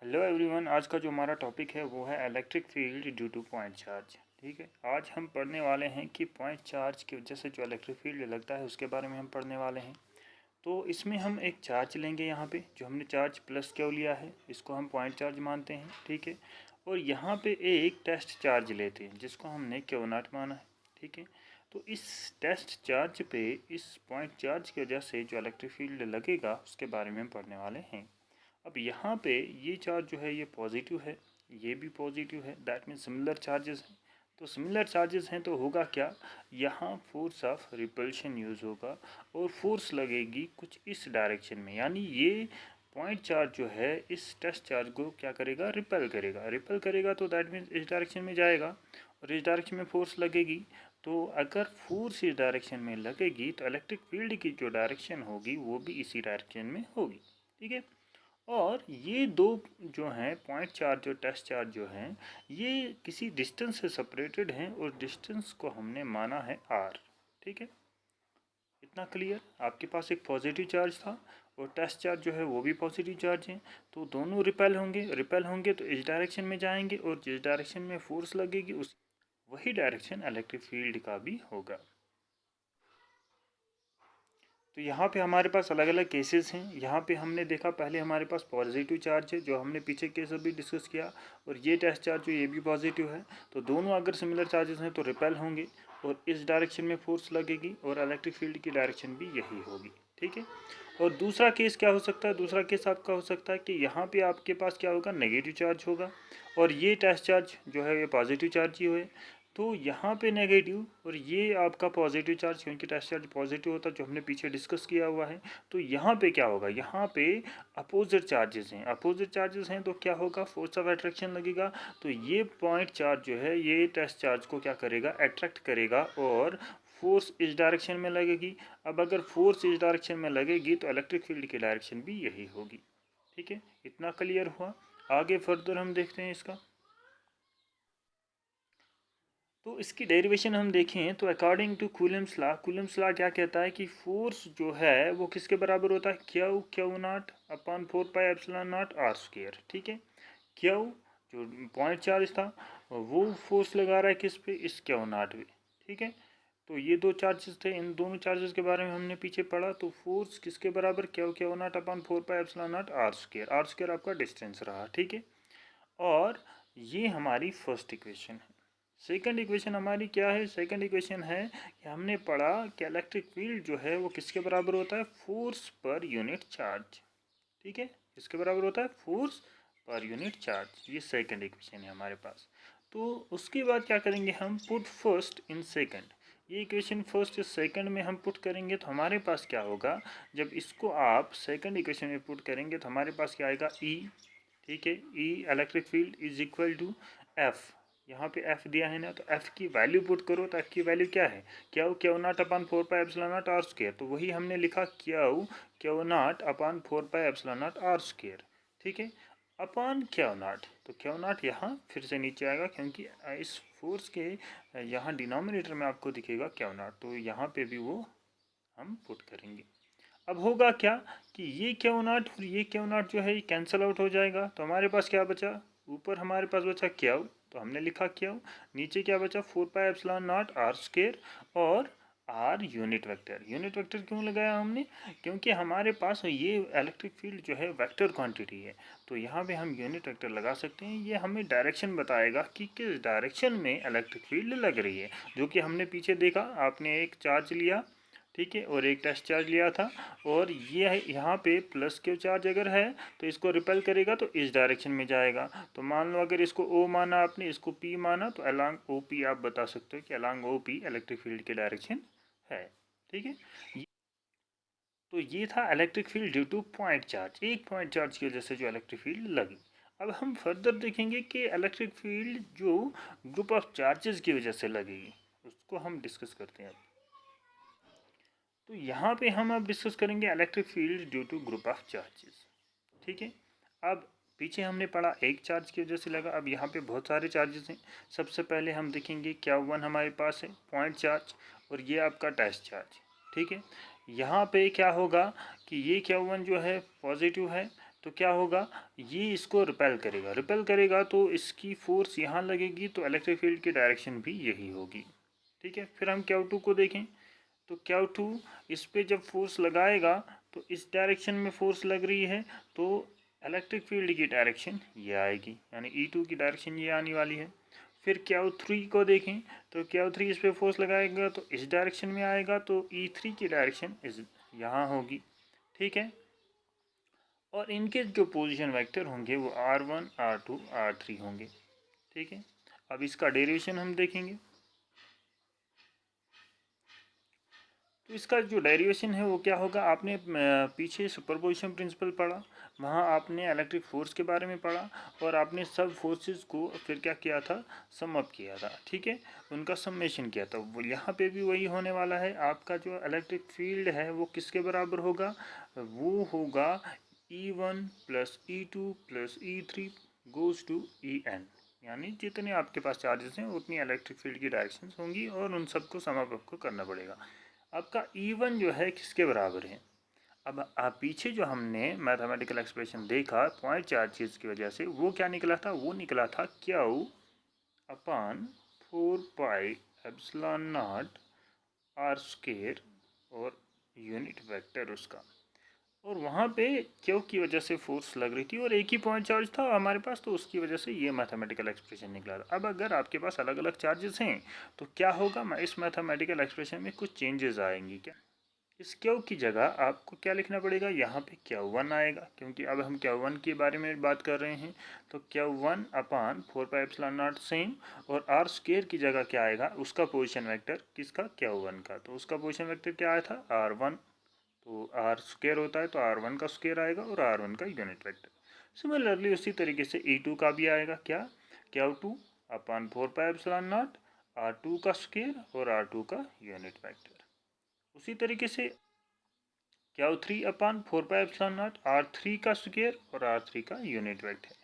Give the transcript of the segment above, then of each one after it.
Hello everyone, आज का जो हमारा टॉपिक है वो है electric field due to point charge. ठीक है, आज हम पढ़ने वाले हैं कि पॉइंट चार्ज की वजह से जो इलेक्ट्रिक फील्ड लगता है उसके बारे में हम पढ़ने वाले हैं। तो इसमें हम एक चार्ज लेंगे, यहाँ पे जो हमने चार्ज प्लस क्यू लिया है इसको हम पॉइंट चार्ज मानते हैं। ठीक है, और यहाँ पे एक टेस्ट चार्ज लेते हैं जिसको हमने क्यू नॉट माना है। ठीक है, तो इस टेस्ट चार्ज पे इस पॉइंट चार्ज की वजह से जो इलेक्ट्रिक फील्ड लगेगा उसके बारे में हम पढ़ने वाले हैं। अब यहाँ पे ये चार्ज जो है ये पॉजिटिव है, ये भी पॉजिटिव है, दैट मीन्स सिमिलर चार्जेस हैं। तो सिमिलर चार्जेस हैं तो होगा क्या, यहाँ फोर्स ऑफ रिपल्शन यूज़ होगा और फोर्स लगेगी कुछ इस डायरेक्शन में, यानी ये पॉइंट चार्ज जो है इस टेस्ट चार्ज को क्या करेगा, रिपेल करेगा तो दैट मीन्स इस डायरेक्शन में जाएगा और इस डायरेक्शन में फोर्स लगेगी। तो अगर फोर्स इस डायरेक्शन में लगेगी तो इलेक्ट्रिक फील्ड की जो डायरेक्शन होगी वो भी इसी डायरेक्शन में होगी। ठीक है, और ये दो जो हैं पॉइंट चार्ज और टेस्ट चार्ज जो हैं ये किसी डिस्टेंस से सेपरेटेड हैं और डिस्टेंस को हमने माना है r। ठीक है, इतना क्लियर। आपके पास एक पॉजिटिव चार्ज था और टेस्ट चार्ज जो है वो भी पॉजिटिव चार्ज है, तो दोनों रिपेल होंगे तो इस डायरेक्शन में जाएंगे और जिस डायरेक्शन में फोर्स लगेगी उस वही डायरेक्शन इलेक्ट्रिक फील्ड का भी होगा। तो यहाँ पे हमारे पास अलग अलग केसेस हैं। यहाँ पे हमने देखा पहले हमारे पास पॉजिटिव चार्ज है जो हमने पीछे केस अभी डिस्कस किया, और ये टेस्ट चार्ज जो ये भी पॉजिटिव है। तो दोनों अगर सिमिलर चार्जेस हैं तो रिपेल होंगे और इस डायरेक्शन में फोर्स लगेगी और इलेक्ट्रिक फील्ड की डायरेक्शन भी यही होगी। ठीक है, और दूसरा केस क्या हो सकता है, दूसरा केस आपका हो सकता है कि यहाँ पे आपके पास क्या होगा, नेगेटिव चार्ज होगा और ये टेस्ट चार्ज जो है ये पॉजिटिव चार्ज ही है। तो यहाँ पे नेगेटिव और ये आपका पॉजिटिव चार्ज, क्योंकि टेस्ट चार्ज पॉजिटिव होता है जो हमने पीछे डिस्कस किया हुआ है। तो यहाँ पे क्या होगा, यहाँ पे अपोजिट चार्जेस हैं तो क्या होगा, फोर्स ऑफ अट्रैक्शन लगेगा। तो ये पॉइंट चार्ज जो है ये टेस्ट चार्ज को क्या करेगा, अट्रैक्ट करेगा और फोर्स इस डायरेक्शन में लगेगी। अब अगर फोर्स इस डायरेक्शन में लगेगी तो इलेक्ट्रिक फील्ड की डायरेक्शन भी यही होगी। ठीक है, इतना क्लियर हुआ। आगे फर्दर हम देखते हैं इसका। तो इसकी डेरिवेशन हम देखें तो अकॉर्डिंग टू कूलम्स लॉ क्या कहता है कि फोर्स जो है वो किसके बराबर होता है, q naught upon 4 pi epsilon naught r square. ठीक है, क्यू जो पॉइंट चार्ज था वो फोर्स लगा रहा है किस पे, इस क्यू नॉट पे। ठीक है, तो ये दो चार्जेस थे, इन दोनों चार्जेस के बारे में हमने पीछे पढ़ा। तो फोर्स किसके बराबर, q naught upon 4 pi epsilon naught r square आपका डिस्टेंस रहा। ठीक है, और ये हमारी फर्स्ट इक्वेशन है। सेकंड इक्वेशन हमारी क्या है, सेकंड इक्वेशन है कि हमने पढ़ा कि इलेक्ट्रिक फील्ड जो है वो किसके बराबर होता है, फोर्स पर यूनिट चार्ज। ठीक है, किसके बराबर होता है, फोर्स पर यूनिट चार्ज। ये सेकंड इक्वेशन है हमारे पास। तो उसके बाद क्या करेंगे हम, पुट फर्स्ट इन सेकंड। ये इक्वेशन फर्स्ट सेकंड में हम पुट करेंगे तो हमारे पास क्या होगा, जब इसको आप सेकंड इक्वेशन में पुट करेंगे तो हमारे पास क्या आएगा, ई। ठीक है, E electric field is equal to F. यहाँ पे एफ दिया है ना, तो एफ की वैल्यू पुट करो तो एफ की वैल्यू क्या है, q naught upon 4 pi epsilon naught r square. तो वही हमने लिखा q naught upon 4 pi epsilon naught r square. ठीक है, अपॉन क्यू नॉट, तो क्यू नॉट यहाँ फिर से नीचे आएगा क्योंकि इस फोर्स के यहाँ डिनोमिनेटर में आपको दिखेगा क्यू नॉट, तो यहाँ पे भी वो हम पुट करेंगे। अब होगा क्या कि ये क्यू नॉट और ये क्यू नॉट जो है ये कैंसिल आउट हो जाएगा, तो हमारे पास क्या बचा, ऊपर हमारे पास बचा क्यू, तो हमने लिखा क्यू, नीचे क्या बचा 4 pi epsilon naught r square और आर यूनिट वेक्टर क्यों लगाया हमने, क्योंकि हमारे पास ये इलेक्ट्रिक फील्ड जो है वेक्टर क्वांटिटी है। तो यहाँ पे हम यूनिट वेक्टर लगा सकते हैं, ये हमें डायरेक्शन बताएगा कि किस डायरेक्शन में इलेक्ट्रिक फील्ड लग रही है, जो कि हमने पीछे देखा। आपने एक चार्ज लिया, ठीक है, और एक टेस्ट चार्ज लिया था, और ये यहाँ पे प्लस क्यू चार्ज अगर है तो इसको रिपेल करेगा तो इस डायरेक्शन में जाएगा। तो मान लो अगर इसको ओ माना आपने, इसको पी माना, तो अलोंग ओ पी आप बता सकते हो कि along O P electric field की डायरेक्शन है। ठीक है, तो ये था electric field due to point charge, एक पॉइंट चार्ज की वजह से जो इलेक्ट्रिक फील्ड लगी। अब हम फर्दर देखेंगे कि इलेक्ट्रिक फील्ड जो ग्रुप ऑफ चार्जेस की वजह से लगेगी उसको हम डिस्कस करते हैं। तो यहाँ पे हम अब डिस्कस करेंगे electric field due to group of charges. ठीक है, अब पीछे हमने पढ़ा एक चार्ज की वजह से लगा, अब यहाँ पे बहुत सारे चार्जेस हैं। सबसे पहले हम देखेंगे क्या वन हमारे पास है पॉइंट चार्ज, और ये आपका टेस्ट चार्ज। ठीक है, यहाँ पे क्या होगा कि ये क्या वन जो है पॉजिटिव है, तो क्या होगा, ये इसको रिपेल करेगा तो इसकी फोर्स यहाँ लगेगी, तो इलेक्ट्रिक फील्ड की डायरेक्शन भी यही होगी। ठीक है, फिर हम Q2 को देखें तो Q2 इस पे जब फोर्स लगाएगा तो इस डायरेक्शन में फोर्स लग रही है, तो इलेक्ट्रिक फील्ड की डायरेक्शन ये आएगी, यानी E2 की डायरेक्शन ये आने वाली है। फिर Q3 को देखें तो Q3 इस पे फोर्स लगाएगा तो इस डायरेक्शन में आएगा, तो E3 की डायरेक्शन इस यहाँ होगी। ठीक है, और इनके जो पोजीशन वेक्टर होंगे वो R1, R2, R3 होंगे। ठीक है, अब इसका डेरिवेशन हम देखेंगे। तो इसका जो डेरिवेशन है वो क्या होगा, आपने पीछे सुपरपोजिशन प्रिंसिपल पढ़ा, वहाँ आपने इलेक्ट्रिक फोर्स के बारे में पढ़ा और आपने सब फोर्सेस को फिर क्या किया था, सम अप किया था। ठीक है, उनका सम्मेशन किया था। वो यहाँ पे भी वही होने वाला है। आपका जो इलेक्ट्रिक फील्ड है वो किसके बराबर होगा, वो होगा E1 plus E2 plus E3 goes to En, यानी जितने आपके पास चार्जेस हैं उतनी इलेक्ट्रिक फील्ड की डायरेक्शंस होंगी और उन सबको सम अप आपको करना पड़ेगा। आपका E1 जो है किसके बराबर है, अब आप पीछे जो हमने मैथमेटिकल एक्सप्रेशन देखा पॉइंट चार्जेस की वजह से, वो क्या निकला था, वो निकला था Q upon 4 pi epsilon not R square और यूनिट वेक्टर उसका, और वहाँ पे क्यू की वजह से फोर्स लग रही थी और एक ही पॉइंट चार्ज था हमारे पास, तो उसकी वजह से ये मैथमेटिकल एक्सप्रेशन निकला था। अब अगर आपके पास अलग अलग चार्जेस हैं तो क्या होगा, इस मैथमेटिकल एक्सप्रेशन में कुछ चेंजेस आएंगी। क्या, इस क्यू की जगह आपको क्या लिखना पड़ेगा, यहाँ पे Q1 आएगा, क्योंकि अब हम Q1 के बारे में बात कर रहे हैं। तो Q1 upon 4 pi epsilon not same, और R स्क्वायर की जगह क्या आएगा, उसका पोजीशन वेक्टर किसका, Q1 का, तो उसका पोजीशन वेक्टर क्या आया था, R1, तो R स्क्वायर होता है तो R1 का स्क्वायर आएगा और R1 का यूनिट वेक्टर। सिमिलरली उसी तरीके से E2 का भी आएगा, क्या, Q2 upon 4 pi epsilon not R2 का स्क्वायर और R2 का यूनिट वेक्टर। उसी तरीके से Q3 upon 4 pi epsilon not R3 का स्क्वायर और R3 का यूनिट वेक्टर,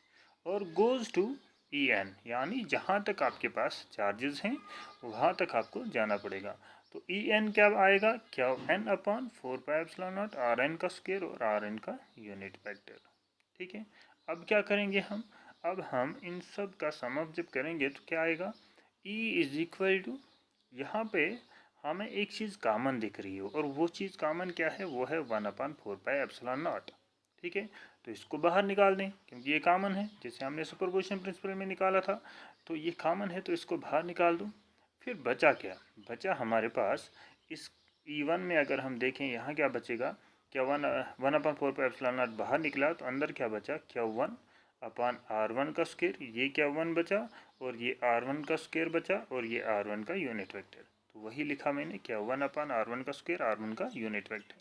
और गोज़ टू En, यानी जहाँ तक आपके पास चार्जेस हैं वहाँ तक आपको जाना पड़ेगा। तो En क्या आएगा, Qn upon 4 pi epsilon not Rn का स्क्वायर और Rn का यूनिट वेक्टर। ठीक है, अब क्या करेंगे हम, अब हम इन सब का सम अप जब करेंगे तो क्या आएगा, E इज इक्वल टू, यहाँ पे हमें एक चीज़ कॉमन दिख रही हो, और वो चीज़ कॉमन क्या है, वो है 1/4 पाई एप्सिलॉन नॉट। ठीक है, तो इसको बाहर निकाल दें क्योंकि ये कॉमन है, जैसे हमने सुपरपोजिशन प्रिंसिपल में निकाला था, तो ये कॉमन है तो इसको बाहर निकाल दूँ। फिर बचा क्या, बचा हमारे पास इस E1 में अगर हम देखें यहाँ क्या बचेगा, क्या 1/4 पाई एप्सिलॉन नॉट बाहर निकला तो अंदर क्या बचा, Q1 अपान R1 का स्क्वायर, ये Q1 बचा और ये R1 का स्क्वायर बचा और ये R1 का यूनिट वेक्टर, तो वही लिखा मैंने, Q1 अपान R1 का स्क्वायर, R1 का यूनिट वेक्टर।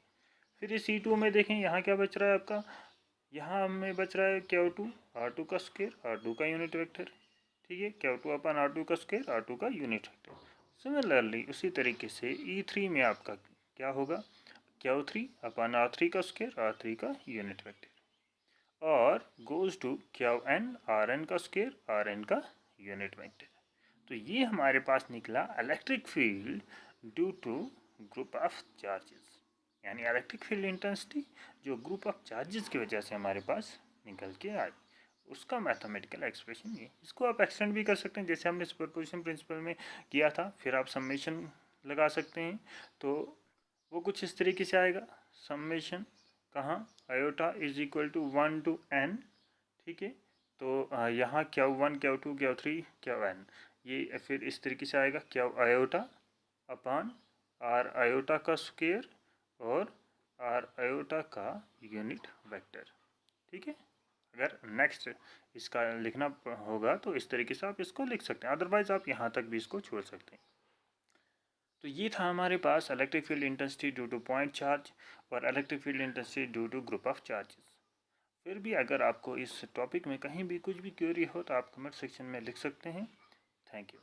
फिर इस E2 में देखें यहाँ क्या बच रहा है आपका, यहाँ हमें बच रहा है Q2 R2 का स्क्वायर, R2 का यूनिट वेक्टर। ठीक है, Q2 अपान R2 का स्क्वायर, R2 का यूनिट वेक्टर। सिमिलरली उसी तरीके से E3 में आपका क्या होगा, Q3 अपान R3 का स्क्वायर, R3 का यूनिट वेक्टर, और गोज़ टू Qn Rn का स्क्वायर, Rn का यूनिट वेक्टर। तो ये हमारे पास निकला electric field due to group of charges, यानी इलेक्ट्रिक फील्ड इंटेंसिटी जो ग्रुप ऑफ चार्जेस की वजह से हमारे पास निकल के आई, उसका मैथमेटिकल एक्सप्रेशन ये। इसको आप एक्सटेंड भी कर सकते हैं जैसे हमने सुपरपोजिशन प्रिंसिपल में किया था, फिर आप सम्मेशन लगा सकते हैं, तो वो कुछ इस तरीके से आएगा, सम्मेशन कहाँ, iota is equal to 1 to n। ठीक है, तो यहाँ Q1 Q2 Q3 Qn, ये फिर इस तरीके से आएगा, Q आयोटा अपान R आयोटा का स्क्वायर और R आयोटा का यूनिट वेक्टर। ठीक है, अगर नेक्स्ट इसका लिखना होगा तो इस तरीके से आप इसको लिख सकते हैं, अदरवाइज़ आप यहाँ तक भी इसको छोड़ सकते हैं। तो ये था हमारे पास electric field intensity due to point charge और electric field intensity due to group of charges. फिर भी अगर आपको इस टॉपिक में कहीं भी कुछ भी क्वेरी हो तो आप कमेंट सेक्शन में लिख सकते हैं। Thank you.